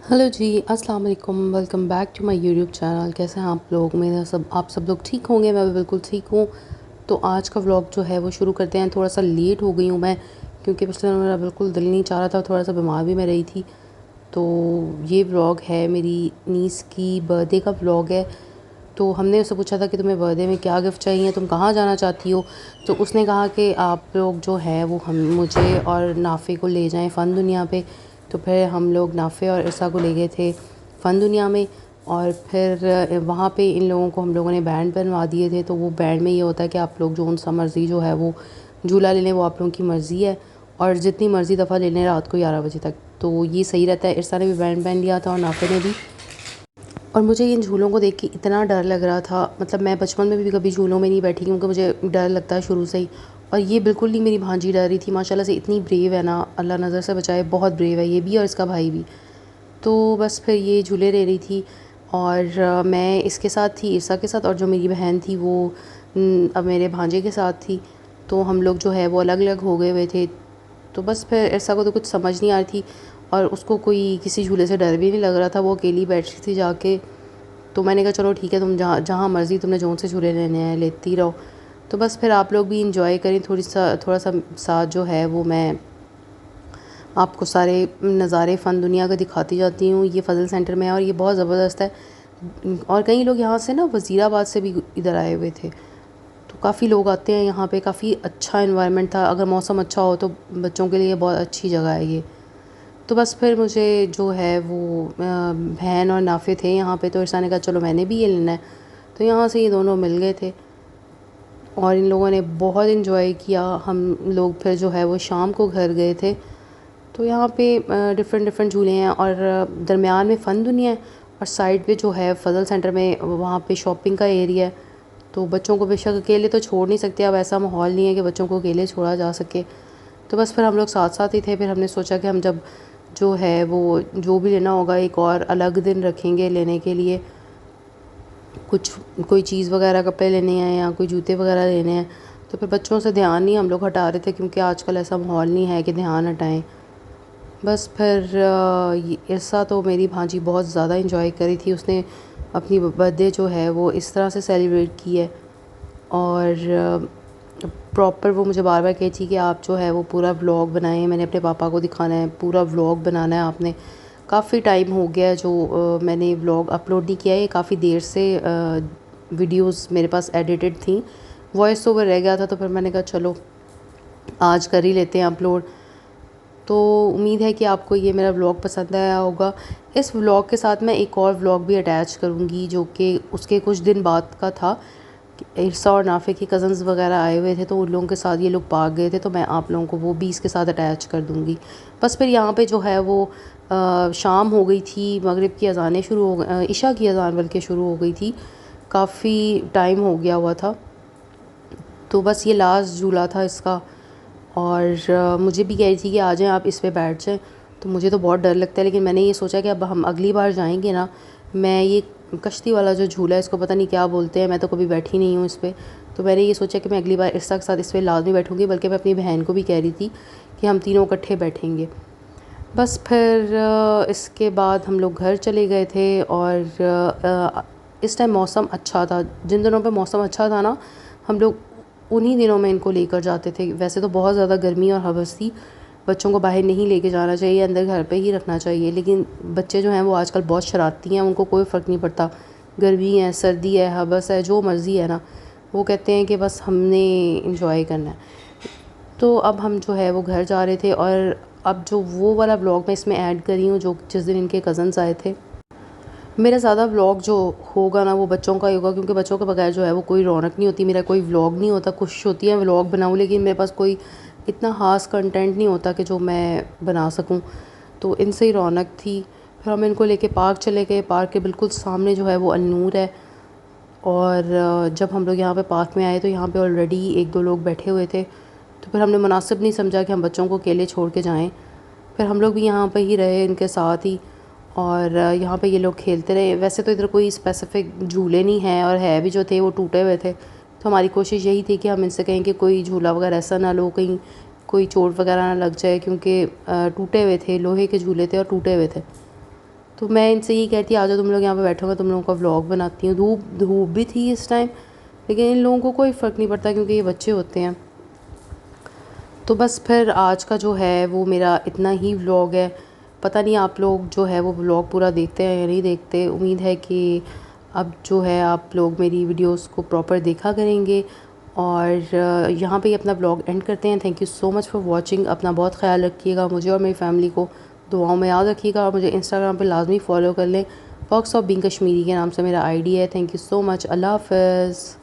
Hello ji, अस्सलाम वालेकुम। Welcome back to my YouTube channel. कैसे हैं आप लोग? आप सब लोग ठीक होंगे, मैं भी बिल्कुल ठीक हूँ। तो आज का व्लॉग जो है वो शुरू करते हैं। थोड़ा सा लेट हो गई हूँ मैं, क्योंकि पिछले दिनों मेरा बिल्कुल दिल नहीं चाह रहा था, थोड़ा सा बीमार भी मैं रही थी। तो ये व्लॉग है मेरी नीस की बर्थडे का व्लॉग है। तो हमने उससे पूछा था कि तुम्हें बर्थडे में क्या गिफ्ट चाहिए, तुम कहाँ जाना चाहती हो। तो उसने कहा कि आप लोग जो है वो हम मुझे और नाफ़े को ले जाएं फ़न दुनिया पे। तो फिर हम लोग नाफ़े और इरसा को ले गए थे फ़न दुनिया में। और फिर वहाँ पे इन लोगों को हम लोगों ने बैंड बनवा दिए थे। तो वो बैंड में ये होता है कि आप लोग जो सा मर्ज़ी जो है वो झूला ले लें, वो आप लोगों की मर्ज़ी है। और जितनी मर्ज़ी दफ़ा ले लें रात को 11 बजे तक, तो ये सही रहता है। इरसा ने भी बैंड पहन लिया था और नाफ़े ने भी। और मुझे इन झूलों को देख के इतना डर लग रहा था, मतलब मैं बचपन में भी कभी झूलों में नहीं बैठी, क्योंकि मुझे डर लगता है शुरू से ही। और ये बिल्कुल नहीं मेरी भांजी डर रही थी, माशाल्लाह से इतनी ब्रेव है ना, अल्लाह नज़र से बचाए, बहुत ब्रेव है ये भी और इसका भाई भी। तो बस फिर ये झूले ले रही थी और मैं इसके साथ थी, ईसा के साथ, और जो मेरी बहन थी वो अब मेरे भांजे के साथ थी। तो हम लोग जो है वो अलग अलग हो गए हुए थे। तो बस फिर ऐसा को तो कुछ समझ नहीं आ रही थी, और उसको कोई किसी झूले से डर भी नहीं लग रहा था, वो अकेली बैठी थी जाके। तो मैंने कहा चलो ठीक है, तुम जहाँ जहाँ मर्ज़ी तुमने जोन से झूले लेने हैं लेती रहो। तो बस फिर आप लोग भी इंजॉय करें, थोड़ा सा साथ जो है वो मैं आपको सारे नज़ारे फ़न दुनिया का दिखाती जाती हूँ। ये फ़ज़ल सेंटर में है और ये बहुत ज़बरदस्त है। और कई लोग यहाँ से ना वज़ीराबाद से भी इधर आए हुए थे। तो काफ़ी लोग आते हैं यहाँ पे, काफ़ी अच्छा इन्वायरमेंट था। अगर मौसम अच्छा हो तो बच्चों के लिए बहुत अच्छी जगह है ये। तो बस फिर मुझे जो है वो बहन और नाफ़े थे यहाँ पे, तो इरसा ने कहा चलो मैंने भी ये लेना है। तो यहाँ से ये दोनों मिल गए थे और इन लोगों ने बहुत इन्जॉय किया। हम लोग फिर जो है वो शाम को घर गए थे। तो यहाँ पे डिफ़रेंट डिफ़रेंट झूले हैं और दरमियान में फ़न दुनिया है, और साइड पे जो है फ़ज़ल सेंटर में वहाँ पे शॉपिंग का एरिया है। तो बच्चों को बेशक अकेले तो छोड़ नहीं सकते, अब ऐसा माहौल नहीं है कि बच्चों को अकेले छोड़ा जा सके। तो बस फिर हम लोग साथ साथ ही थे। फिर हमने सोचा कि हम जब जो है वो जो भी लेना होगा एक और अलग दिन रखेंगे लेने के लिए। कुछ कोई चीज़ वगैरह कपड़े लेने हैं या कोई जूते वगैरह लेने हैं। तो फिर बच्चों से ध्यान नहीं हम लोग हटा रहे थे, क्योंकि आजकल ऐसा माहौल नहीं है कि ध्यान हटाएं। बस फिर ऐसा तो मेरी भांजी बहुत ज़्यादा इंजॉय करी थी। उसने अपनी बर्थडे जो है वो इस तरह से सेलिब्रेट की है। और प्रॉपर वो मुझे बार बार कही थी कि आप जो है वो पूरा व्लॉग बनाएं, मैंने अपने पापा को दिखाना है, पूरा व्लॉग बनाना है आपने। काफ़ी टाइम हो गया है जो मैंने व्लॉग अपलोड नहीं किया है। ये काफ़ी देर से वीडियोस मेरे पास एडिटेड थी, वॉइस ओवर रह गया था। तो फिर मैंने कहा चलो आज कर ही लेते हैं अपलोड। तो उम्मीद है कि आपको ये मेरा व्लॉग पसंद आया होगा। इस व्लॉग के साथ मैं एक और व्लॉग भी अटैच करूँगी, जो कि उसके कुछ दिन बाद का था। इरसा और नाफे के कज़न्स वगैरह आए हुए थे, तो उन लोगों के साथ ये लोग पार्क गए थे। तो मैं आप लोगों को वो भी इसके साथ अटैच कर दूँगी। बस फिर यहाँ पे जो है वो शाम हो गई थी, मगरिब की अज़ानें शुरू हो गई, इशा की अज़ान बल्कि शुरू हो गई थी। काफ़ी टाइम हो गया हुआ था। तो बस ये लास्ट झूला था इसका। और मुझे भी कह रही थी कि आ जाएं आप इस पे बैठ जाएं। तो मुझे तो बहुत डर लगता है, लेकिन मैंने ये सोचा कि अब हम अगली बार जाएंगे ना, मैं ये कश्ती वाला जो झूला है इसको पता नहीं क्या बोलते हैं, मैं तो कभी बैठी नहीं हूँ इस पर। तो मैंने ये सोचा कि मैं अगली बार इरसा के साथ इस पर लाजमी बैठूँगी, बल्कि मैं अपनी बहन को भी कह रही थी कि हम तीनों इकट्ठे बैठेंगे। बस फिर इसके बाद हम लोग घर चले गए थे। और इस टाइम मौसम अच्छा था। जिन दिनों पे मौसम अच्छा था ना, हम लोग उन्हीं दिनों में इनको लेकर जाते थे। वैसे तो बहुत ज़्यादा गर्मी और हवस थी, बच्चों को बाहर नहीं लेके जाना चाहिए, अंदर घर पे ही रखना चाहिए। लेकिन बच्चे जो हैं वो आजकल बहुत शरारती हैं, उनको कोई फ़र्क नहीं पड़ता, गर्मी है, सर्दी है, हवस है, जो मर्ज़ी है ना, वो कहते हैं कि बस हमने इंजॉय करना है। तो अब हम जो है वो घर जा रहे थे। और अब जो वो वाला व्लॉग मैं इसमें ऐड करी हूँ, जो जिस दिन इनके कज़न्स आए थे। मेरा ज़्यादा व्लॉग जो होगा ना वो बच्चों का ही होगा, क्योंकि बच्चों के बगैर जो है वो कोई रौनक नहीं होती, मेरा कोई व्लॉग नहीं होता। कोशिश होती है व्लॉग बनाऊँ, लेकिन मेरे पास कोई इतना ख़ास कंटेंट नहीं होता कि जो मैं बना सकूँ। तो इनसे ही रौनक थी। फिर हम इनको लेके पार्क चले गए। पार्क के बिल्कुल सामने जो है वो अलनूर है। और जब हम लोग यहाँ पे पार्क में आए तो यहाँ पे ऑलरेडी एक दो लोग बैठे हुए थे। तो फिर हमने मुनासिब नहीं समझा कि हम बच्चों को अकेले छोड़ के जाएं। फिर हम लोग भी यहाँ पे ही रहे इनके साथ ही। और यहाँ पे ये लोग खेलते रहे। वैसे तो इधर कोई स्पेसिफ़िक झूले नहीं हैं, और है भी जो थे वो टूटे हुए थे। तो हमारी कोशिश यही थी कि हम इनसे कहें कि कोई झूला वगैरह ऐसा ना लो, कहीं कोई चोट वगैरह ना लग जाए, क्योंकि टूटे हुए थे, लोहे के झूले थे और टूटे हुए थे। तो मैं इनसे यही कहती आ जाओ तुम लोग यहाँ पे बैठो, मैं तुम लोगों का व्लॉग बनाती हूँ। धूप धूप भी थी इस टाइम, लेकिन इन लोगों को कोई फ़र्क नहीं पड़ता क्योंकि ये बच्चे होते हैं। तो बस फिर आज का जो है वो मेरा इतना ही व्लॉग है। पता नहीं आप लोग जो है वो व्लॉग पूरा देखते हैं या नहीं देखते। उम्मीद है कि अब जो है आप लोग मेरी वीडियोस को प्रॉपर देखा करेंगे। और यहाँ पे ही अपना व्लॉग एंड करते हैं। Thank you so much for watching. अपना बहुत ख्याल रखिएगा, मुझे और मेरी फैमिली को दुआओं में याद रखिएगा। और मुझे इंस्टाग्राम पे लाजमी फॉलो कर लें। पर्क्स ऑफ बीइंग कश्मीरी के नाम से मेरा आईडी है। Thank you so much. अल्लाह हाफ़िज़।